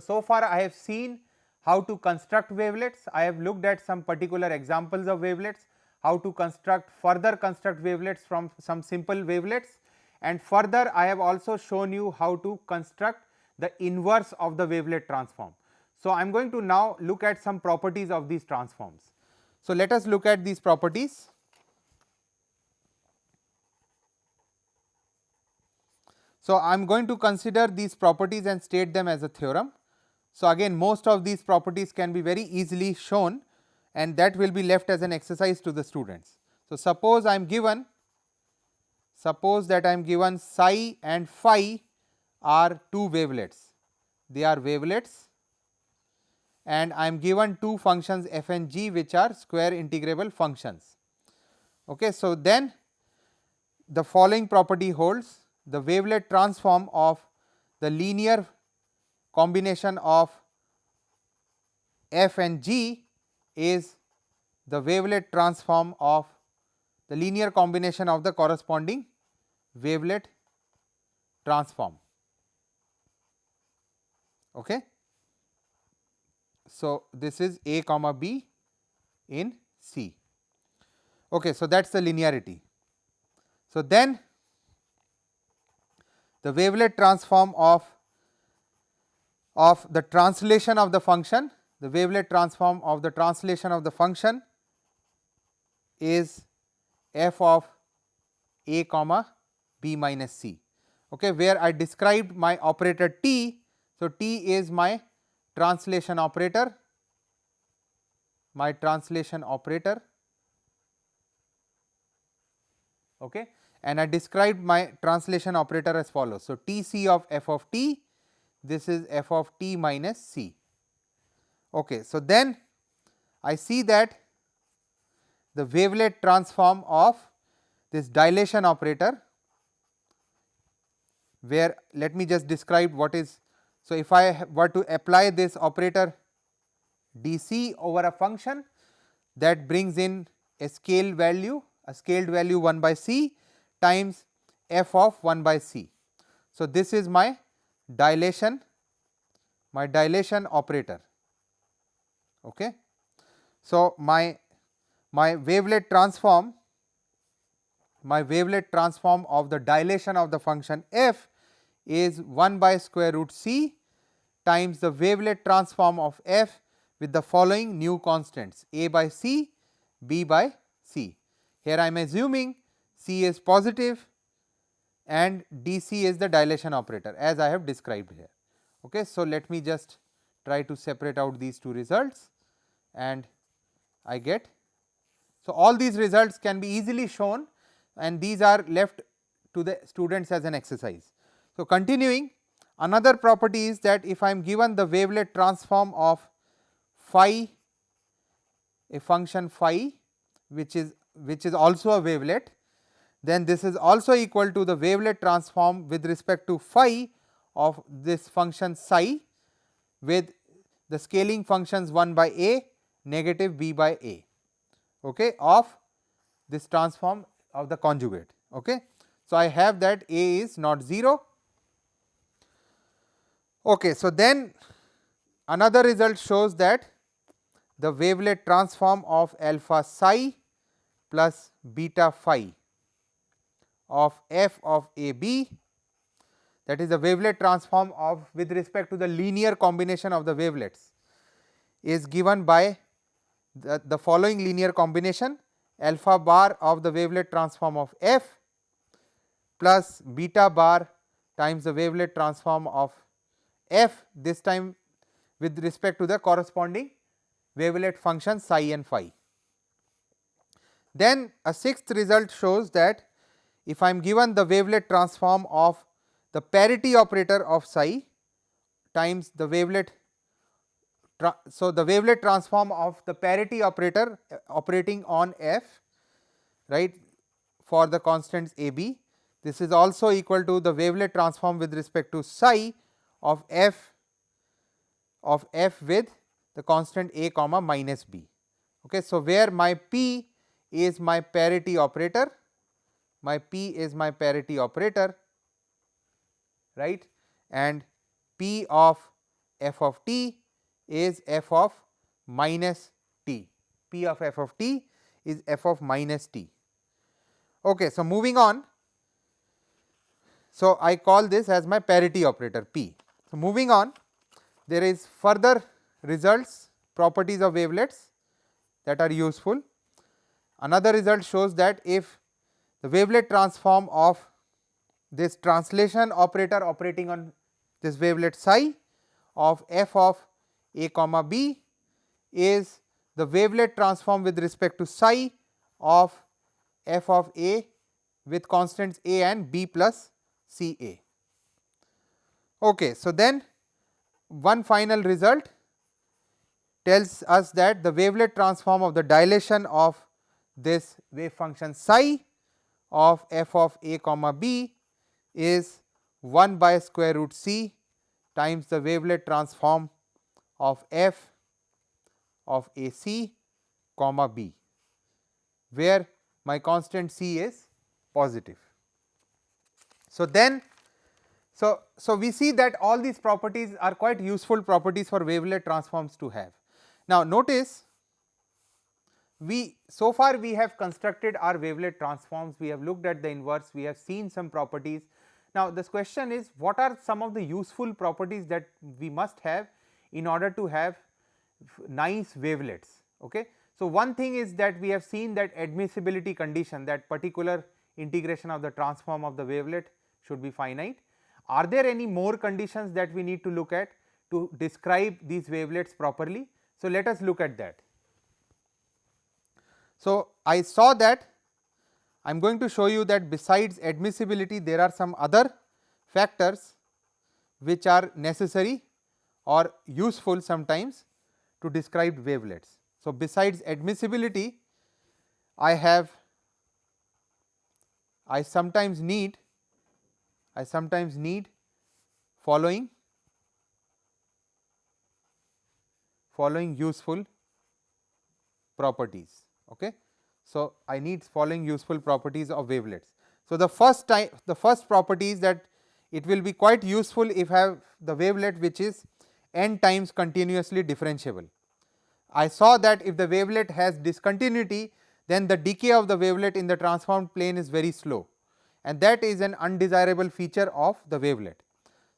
so far I have seen how to construct wavelets. I have looked at some particular examples of wavelets, how to further construct wavelets from some simple wavelets, and further I have also shown you how to construct the inverse of the wavelet transform. So, I am going to now look at some properties of these transforms. So, let us look at these properties. So, I am going to consider these properties and state them as a theorem. So, again most of these properties can be very easily shown, and that will be left as an exercise to the students. So, suppose that I am given psi and phi are two wavelets, they are wavelets, and I am given two functions f and g which are square integrable functions. Okay. So, then the following property holds: the wavelet transform of the linear combination of f and g is the wavelet transform of the linear combination of the corresponding wavelet transform. Okay. So, this is A comma B in C. Okay. So, that is the linearity. So, then the wavelet transform of the translation of the function, the wavelet transform of the translation of the function is f of A comma B minus C, okay, where I described my operator t. So, t is my translation operator, okay, and I described my translation operator as follows. So, T c of f of t, this is f of t minus c. Okay. So, then I see that the wavelet transform of this dilation operator, where let me just describe what is. So, if I were to apply this operator d c over a function, that brings in a scaled value 1 by c times f of 1 by c. So, this is my dilation operator. Okay. So, my wavelet transform of the dilation of the function f is 1 by square root c times the wavelet transform of f with the following new constants: a by c, b by c. Here I am assuming c is positive and dc is the dilation operator as I have described here. Okay. So, let me just try to separate out these two results, and I get. So, all these results can be easily shown, and these are left to the students as an exercise. So, continuing, another property is that if I am given the wavelet transform of phi, a function phi which is also a wavelet, then this is also equal to the wavelet transform with respect to phi of this function psi with the scaling functions 1 by a, negative b by a, okay, of this transform of the conjugate. Okay. So, I have that a is not 0. Okay. So, then another result shows that the wavelet transform of alpha psi plus beta phi of f of a b, that is the wavelet transform of with respect to the linear combination of the wavelets, is given by the following linear combination: alpha bar of the wavelet transform of f plus beta bar times the wavelet transform of f, this time with respect to the corresponding wavelet function psi and phi. Then a sixth result shows that if I am given the wavelet transform of the parity operator of psi times the wavelet, so the wavelet transform of the parity operator operating on f, right, for the constants a b, this is also equal to the wavelet transform with respect to psi of f with the constant a comma minus b. Okay. So, where my p is my parity operator, right, and p of f of t is f of minus t. P of f of t is f of minus t. Okay, so moving on. So, I call this as my parity operator P. So, moving on, there is further results, properties of wavelets that are useful. Another result shows that if the wavelet transform of this translation operator operating on this wavelet psi of f of a comma b is the wavelet transform with respect to psi of f of a with constants a and b plus c a. Okay, so then one final result tells us that the wavelet transform of the dilation of this wave function psi of f of a comma b is 1 by square root c times the wavelet transform of f of a c comma b, where my constant c is positive. So, then so we see that all these properties are quite useful properties for wavelet transforms to have. Now, notice so far we have constructed our wavelet transforms, we have looked at the inverse, we have seen some properties. Now, this question is, what are some of the useful properties that we must have in order to have nice wavelets. Okay. So, one thing is that we have seen that admissibility condition, that particular integration of the transform of the wavelet should be finite. Are there any more conditions that we need to look at to describe these wavelets properly? So, let us look at that. So, I saw that I am going to show you that besides admissibility there are some other factors which are necessary or useful sometimes to describe wavelets. So, besides admissibility I sometimes need following useful properties. Okay. So, I need following useful properties of wavelets. So, the first property is that it will be quite useful if I have the wavelet which is n times continuously differentiable. I saw that if the wavelet has discontinuity, then the decay of the wavelet in the transformed plane is very slow, and that is an undesirable feature of the wavelet.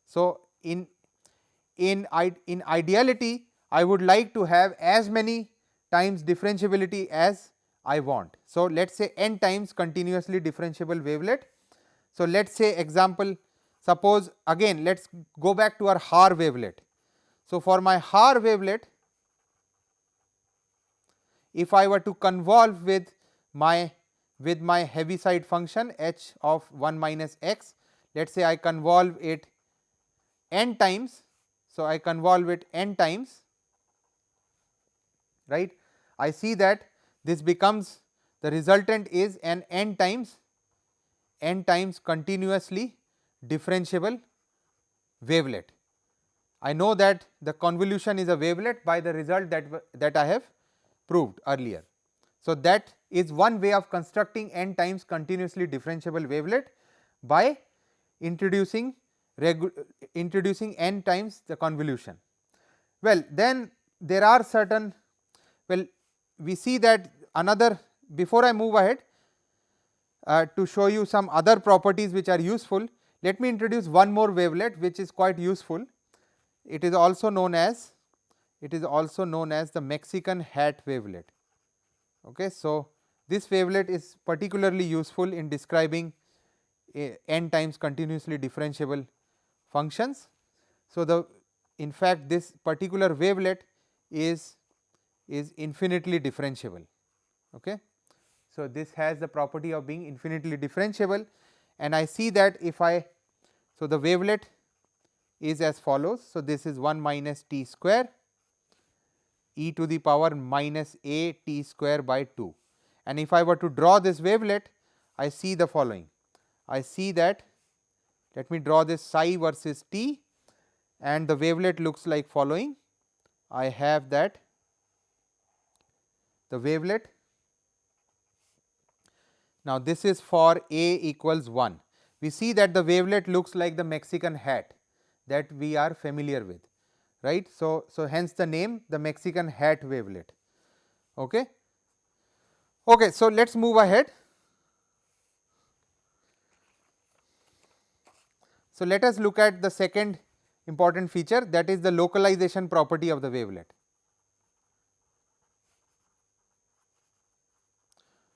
So, in ideality I would like to have as many times differentiability as I want. So, let us say n times continuously differentiable wavelet. So, let us say example, suppose again let us go back to our Haar wavelet. So, for my Haar wavelet, if I were to convolve with my Heaviside function h of 1 minus x, let us say I convolve it n times. So, I convolve it n times, right. I see that this becomes, the resultant is an n times continuously differentiable wavelet. I know that the convolution is a wavelet by the result that I have proved earlier. So, that is one way of constructing n times continuously differentiable wavelet by introducing n times the convolution. Well, then there are certain, we see that another, before I move ahead to show you some other properties which are useful, let me introduce one more wavelet which is quite useful. It is also known as the Mexican hat wavelet. Okay. So, this wavelet is particularly useful in describing n times continuously differentiable functions. So, in fact this particular wavelet is infinitely differentiable. Okay. So, this has the property of being infinitely differentiable, and I see that if so the wavelet is as follows. So, this is 1 minus t square e to the power minus a t square by 2, and if I were to draw this wavelet, I see the following. I see that, let me draw this psi versus t, and the wavelet looks like following. I have that the wavelet, now this is for a equals 1. We see that the wavelet looks like the Mexican hat that we are familiar with, right. So hence the name, the Mexican hat wavelet. Okay. Okay, so let us move ahead. So let us look at the second important feature, that is the localization property of the wavelet.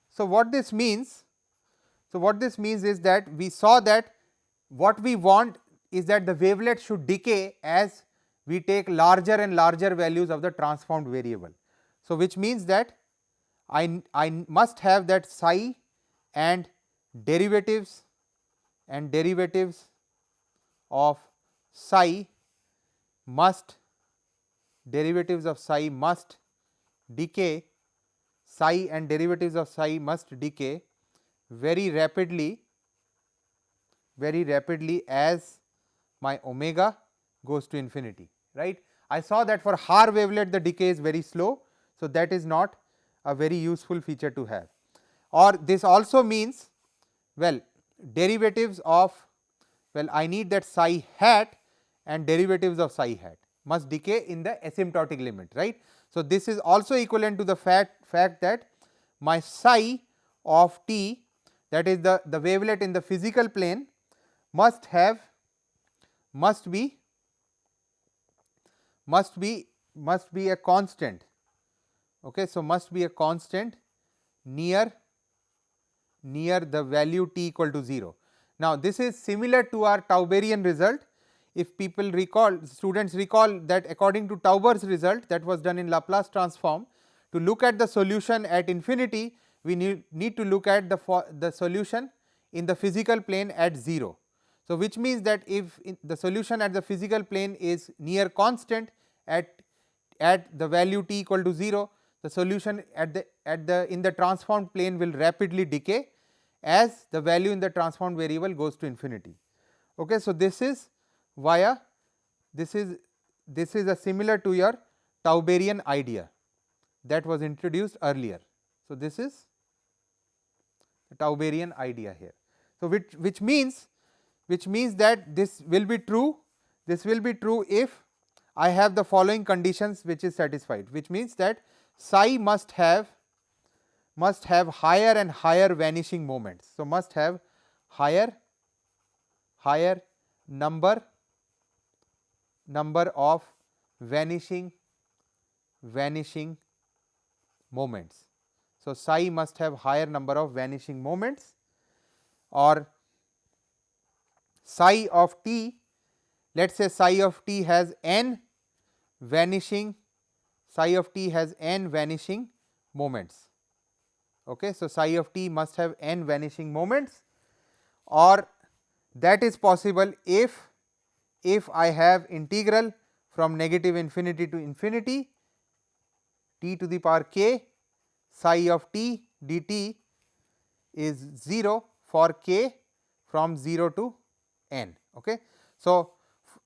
So what this means? So what this means is that we saw that what we want is that the wavelet should decay as we take larger and larger values of the transformed variable. So which means that I must have that psi and derivatives of psi must decay, psi and derivatives of psi must decay very rapidly as my omega goes to infinity, right. I saw that for Haar wavelet the decay is very slow. So that is not a very useful feature to have. Or this also means, well, derivatives of, well, I need that psi hat and derivatives of psi hat must decay in the asymptotic limit, right. So this is also equivalent to the fact that my psi of t, that is the wavelet in the physical plane, must be a constant. Okay, so must be a constant near the value t equal to 0. Now this is similar to our Tauberian result. If people recall, students recall that according to Tauber's result that was done in Laplace transform, to look at the solution at infinity, we need to look at the solution in the physical plane at 0. So which means that if the solution at the physical plane is near constant at the value t equal to 0, the solution in the transformed plane will rapidly decay as the value in the transformed variable goes to infinity. Okay, so this is via this is a similar to your Tauberian idea that was introduced earlier. So this is the Tauberian idea here. So which means that this will be true. This will be true if I have the following conditions which is satisfied, which means that psi must have higher and higher vanishing moments. So must have higher number of vanishing moments. So psi must have higher number of vanishing moments, or psi of t, let us say psi of t has n vanishing moments. Okay, so psi of t must have n vanishing moments, or that is possible if I have integral from negative infinity to infinity t to the power k psi of t dt is 0 for k from 0 to n. Okay. So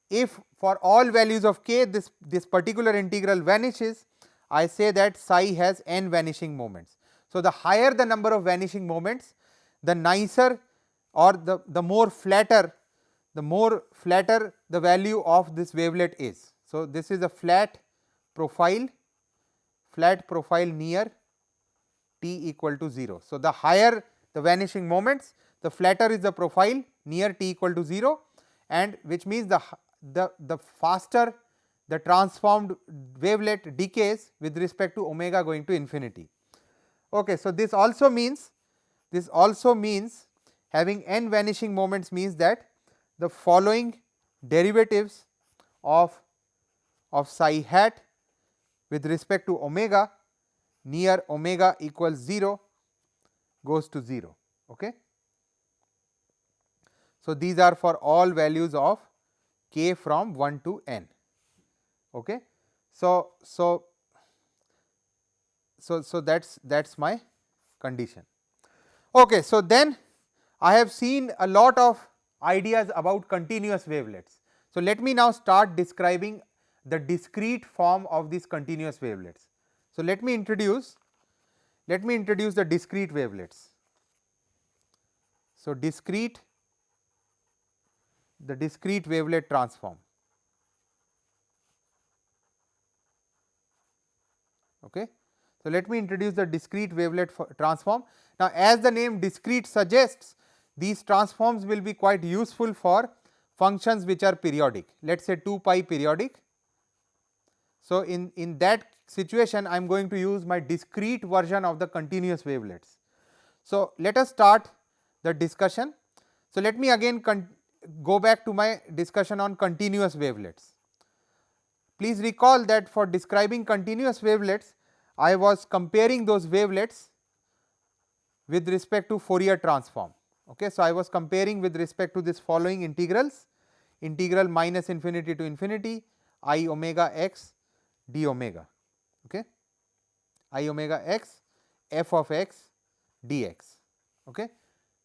if for all values of k this particular integral vanishes, I say that psi has n vanishing moments. So the higher the number of vanishing moments, the nicer or the more flatter the value of this wavelet is. So this is a flat profile near t equal to 0. So the higher the vanishing moments, the flatter is the profile near t equal to 0, and which means the faster the transformed wavelet decays with respect to omega going to infinity. Okay, so this also means having n vanishing moments means that the following derivatives of psi hat with respect to omega near omega equals 0 goes to 0. Okay. So these are for all values of k from 1 to n. Okay. So that's my condition. Okay, so then I have seen a lot of ideas about continuous wavelets. So let me now start describing the discrete form of these continuous wavelets. So let me introduce the discrete wavelets. So the discrete wavelet transform. Okay. So, let me introduce the discrete wavelet transform. Now, as the name discrete suggests, these transforms will be quite useful for functions which are periodic, let us say 2 pi periodic. So, in that situation I am going to use my discrete version of the continuous wavelets. So, let us start the discussion. So, let me again go back to my discussion on continuous wavelets. Please recall that for describing continuous wavelets, I was comparing those wavelets with respect to Fourier transform. Okay. So, I was comparing with respect to this following integrals: integral minus infinity to infinity I omega x d omega, okay, I omega x f of x dx. Okay.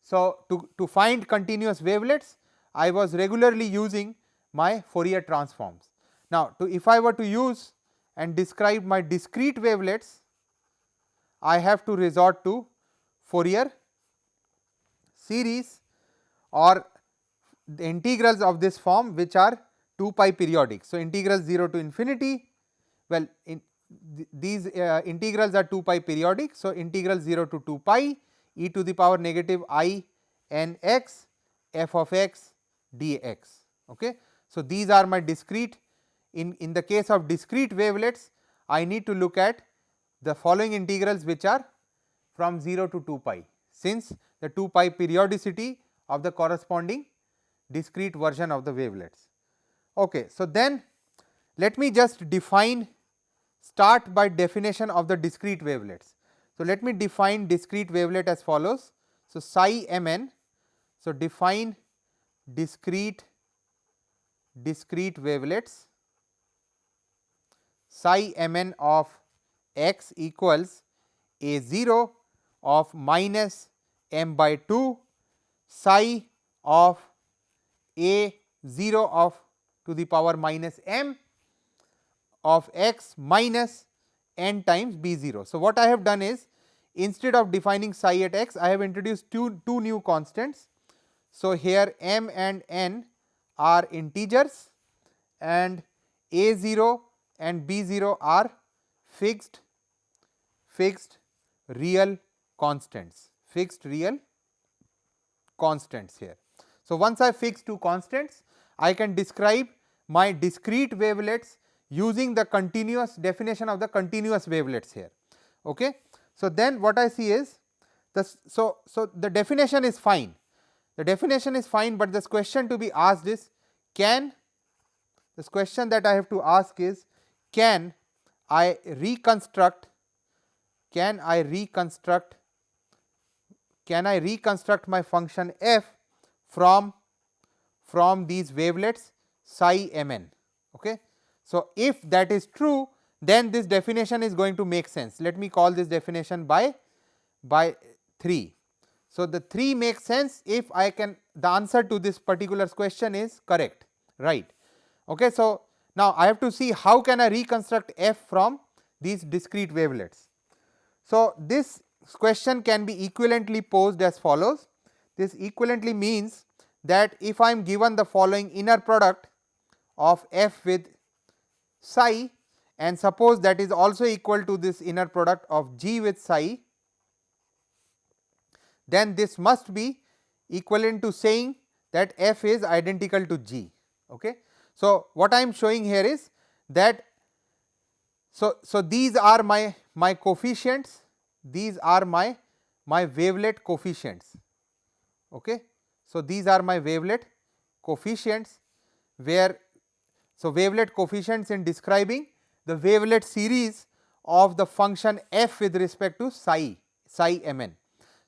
So, to find continuous wavelets, I was regularly using my Fourier transforms. Now, if I were to use and describe my discrete wavelets, I have to resort to Fourier series or the integrals of this form which are 2 pi periodic. So, integral 0 to infinity, well, these integrals are 2 pi periodic. So, integral 0 to 2 pi e to the power negative I n x f of x dx. Okay. So, these are my discrete. In the case of discrete wavelets, I need to look at the following integrals which are from 0 to 2 pi, since the 2 pi periodicity of the corresponding discrete version of the wavelets. Okay. So, then let me just start by definition of the discrete wavelets. So, let me define discrete wavelet as follows. So, psi mn. So, define discrete wavelets. Psi mn of x equals a 0 of minus m by 2 psi of a 0 of to the power minus m of x minus n times b 0. So, what I have done is, instead of defining psi at x, I have introduced two new constants. So, here m and n are integers and a 0 and b 0 are fixed real constants, here. So, once I fix two constants, I can describe my discrete wavelets using the continuous definition of the continuous wavelets here. Okay. So, then what I see is so the definition is fine, but this question to be asked is, this question that I have to ask is, can I reconstruct my function f from these wavelets psi mn. Okay. So, if that is true, then this definition is going to make sense. Let me call this definition by 3. So, the 3 makes sense if I can, the answer to this particular question is correct, right. Okay. So, now I have to see how can I reconstruct f from these discrete wavelets. So, this question can be equivalently posed as follows. This equivalently means that if I am given the following inner product of f with psi, and suppose that is also equal to this inner product of g with psi, then this must be equivalent to saying that f is identical to g. Okay. So, what I am showing here is that, so these are my coefficients, these are my wavelet coefficients. Okay. So, these are my wavelet coefficients, where, so wavelet coefficients in describing the wavelet series of the function f with respect to psi mn.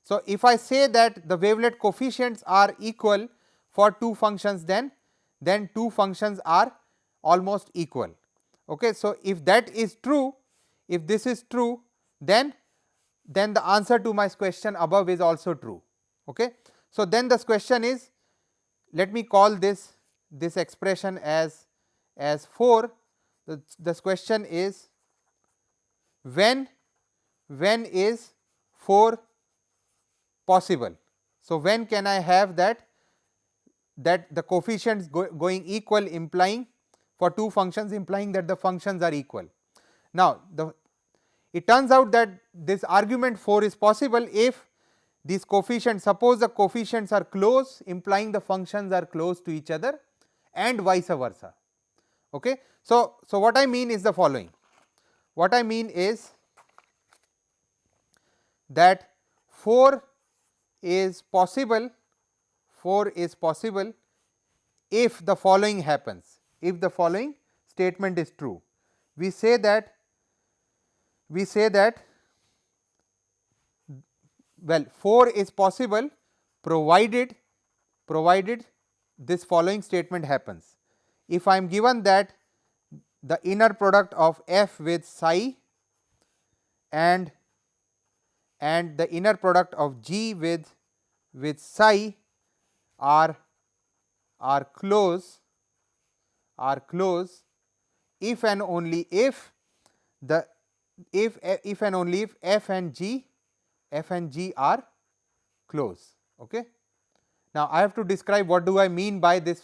So, if I say that the wavelet coefficients are equal for two functions, then two functions are almost equal. Okay. So, if that is true, if this is true, then the answer to my question above is also true. Okay. So, then this question is, let me call this expression as 4. This question is, when is 4 possible. So, when can I have that the coefficients going equal, implying for two functions, implying that the functions are equal. Now, it turns out that this argument 4 is possible if these coefficients, suppose the coefficients are close, implying the functions are close to each other, and vice versa. Okay. So what I mean is the following. What I mean is that 4 is possible, 4 is possible if the following happens, if the following statement is true. We say that well, 4 is possible provided this following statement happens. If I am given that the inner product of f with psi and the inner product of g with psi are close if and only if the if and only if f and g are close. Okay. Now I have to describe what do I mean by this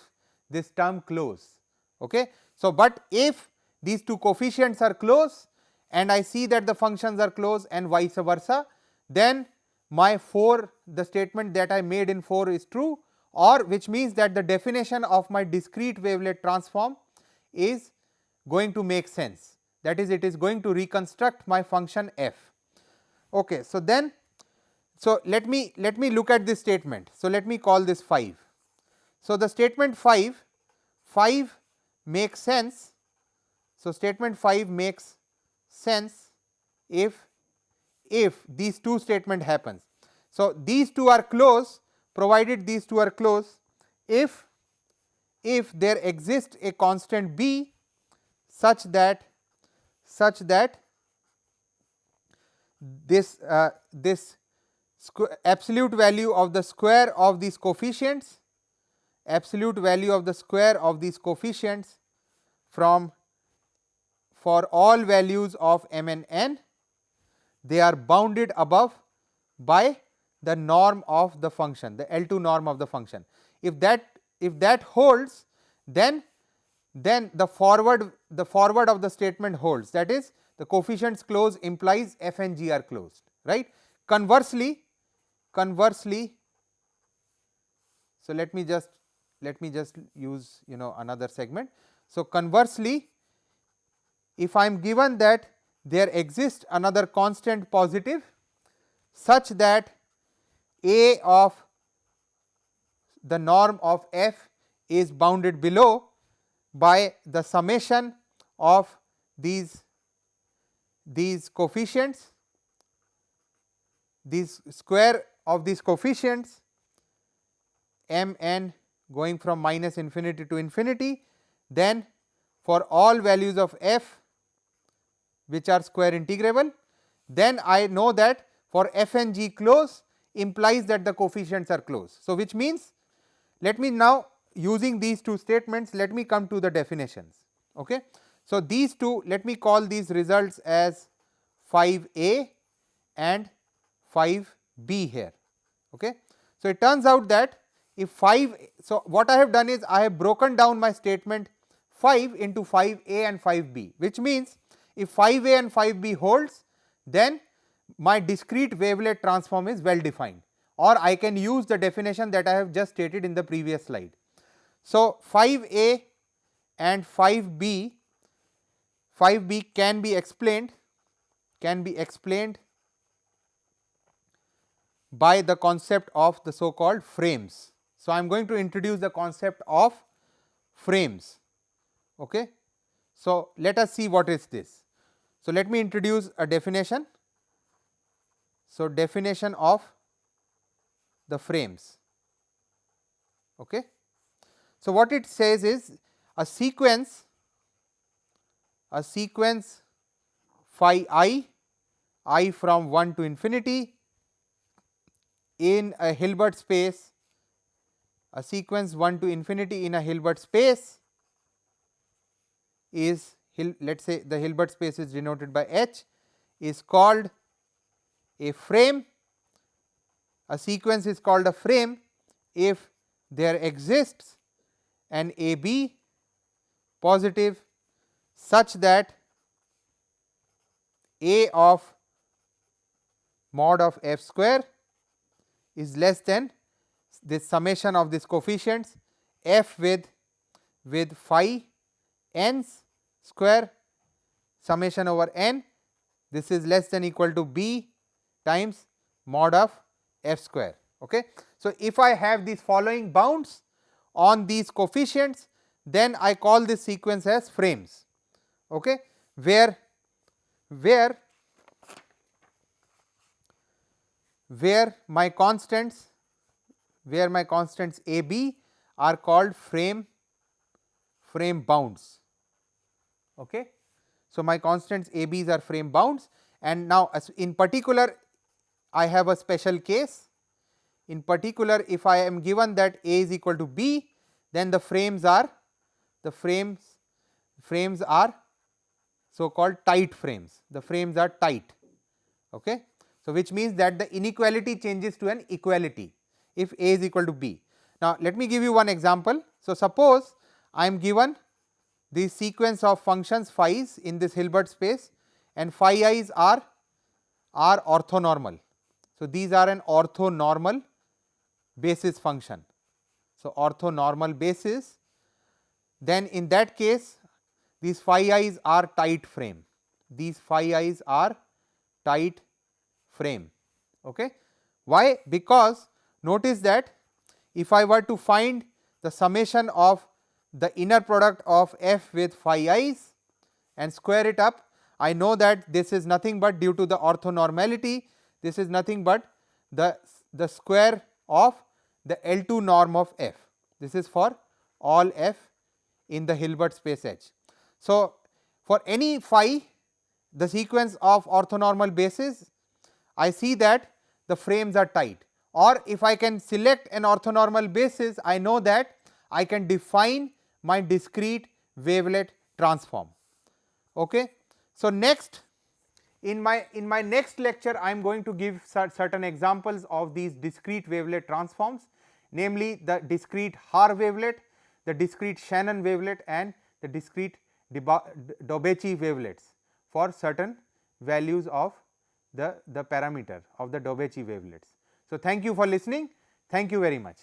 term close. Okay. So but if these two coefficients are close and I see that the functions are close and vice versa, then my 4, the statement that I made in 4 is true, or which means that the definition of my discrete wavelet transform is going to make sense, that is, it is going to reconstruct my function f. Okay. So then, so let me look at this statement. So let me call this 5. So the statement 5 makes sense. So statement 5 makes sense if these two statement happens. So these two are close, provided these two are close, if there exists a constant b such that this absolute value of the square of these coefficients, from for all values of m and n, they are bounded above by the norm of the function, the L2 norm of the function. If that holds, then the forward of the statement holds, that is, the coefficients close implies f and g are closed, right. Conversely, so let me just use another segment. So conversely, if I am given that there exists another constant positive such that a of the norm of f is bounded below by the summation of these coefficients, these square of these coefficients m n going from minus infinity to infinity, then for all values of f which are square integrable, then I know that for f and g close implies that the coefficients are close. So which means, let me now, using these two statements, let me come to the definitions. Okay. So these two, let me call these results as 5a and 5b here. Okay. So it turns out that if 5, so what I have done is I have broken down my statement 5 into 5a and 5b, which means if 5a and 5b holds, then my discrete wavelet transform is well defined, or I can use the definition that I have just stated in the previous slide. So 5a and 5b can be explained by the concept of the so called frames. So I am going to introduce the concept of frames. Okay. So let us see what is this. So let me introduce a definition. So definition of the frames. Okay. So what it says is a sequence phi I from 1 to infinity in a Hilbert space, a sequence 1 to infinity in a Hilbert space is, let us say the Hilbert space is denoted by H, is called a frame. A sequence is called a frame if there exists an AB positive such that A of mod of f square is less than this summation of these coefficients f with phi n's square summation over n, this is less than equal to b times mod of f square. Okay. So, if I have these following bounds on these coefficients, then I call this sequence as frames, okay, where my constants a b are called frame bounds. Okay. So, my constants a b's are frame bounds, and now in particular I have a special case. In particular, if I am given that a is equal to b, then the frames are so called tight frames. The frames are tight. Okay. So, which means that the inequality changes to an equality if a is equal to b. Now, let me give you one example. So, suppose I am given the sequence of functions phi's in this Hilbert space, and phi i's are orthonormal. So, these are an orthonormal basis function. So, orthonormal basis, then in that case these phi i's are tight frame. These phi i's are tight frame. Okay. Why? Because notice that if I were to find the summation of the inner product of f with phi i's and square it up, I know that this is nothing but, due to the orthonormality, this is nothing but the square of the L2 norm of f. This is for all f in the Hilbert space H. So, for any phi, the sequence of orthonormal bases, I see that the frames are tight, or if I can select an orthonormal basis, I know that I can define my discrete wavelet transform. Okay. So, next in my next lecture I am going to give certain examples of these discrete wavelet transforms, namely the discrete Haar wavelet, the discrete Shannon wavelet, and the discrete Dobeci wavelets for certain values of the parameter of the Dobeci wavelets. So, thank you for listening. Thank you very much.